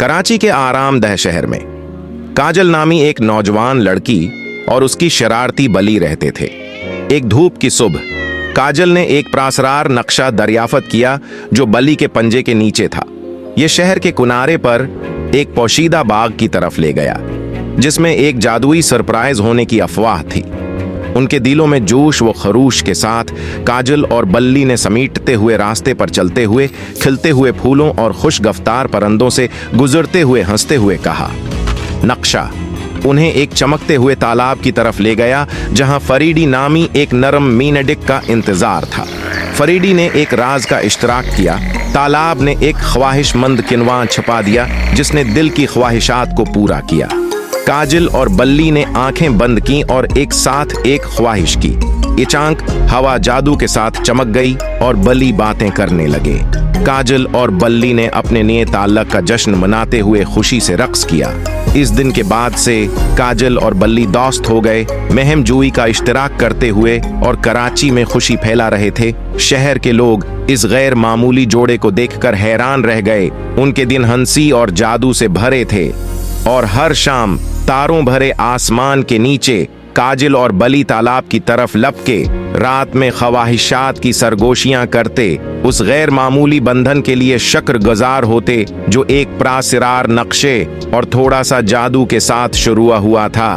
कराची के आरामदह शहर में काजल नामी एक नौजवान लड़की और उसकी शरारती बली रहते थे। एक धूप की सुबह काजल ने एक प्रासरार नक्शा दरियाफत किया जो बली के पंजे के नीचे था। यह शहर के किनारे पर एक पोशीदा बाग की तरफ ले गया जिसमें एक जादुई सरप्राइज होने की अफवाह थी। उनके दिलों में जोश व खरूश के साथ काजल और बल्ली ने समीटते हुए रास्ते पर चलते हुए खिलते हुए फूलों और खुशगफ्तार परंदों से गुजरते हुए हंसते हुए कहा। नक्शा उन्हें एक चमकते हुए तालाब की तरफ ले गया जहां फरीडी नामी एक नरम मीनडिक का इंतजार था। फरीडी ने एक राज का इश्तराक किया। तालाब ने एक ख्वाहिशमंद किनवा छुपा दिया जिसने दिल की ख्वाहिशात को पूरा किया। काजल और बल्ली ने आंखें बंद की और एक साथ एक ख्वाहिश की। इचांक हवा जादू के साथ चमक गई और बल्ली बातें करने लगे। काजल और बल्ली ने अपने नए ताल्लुक का जश्न मनाते हुए खुशी से रक्स किया। इस दिन के बाद से काजल और बल्ली दोस्त हो गए, महम जूई का इश्तराक करते हुए और कराची में खुशी फैला रहे थे। शहर के लोग इस गैर मामूली जोड़े को देखकर हैरान रह गए। उनके दिन हंसी और जादू से भरे थे और हर शाम तारों भरे आसमान के नीचे काजल और बली तालाब की तरफ लपके रात में ख्वाहिशात की सरगोशियां करते उस गैर मामूली बंधन के लिए शुक्रगुजार होते जो एक प्रासरार नक्शे और थोड़ा सा जादू के साथ शुरू हुआ था।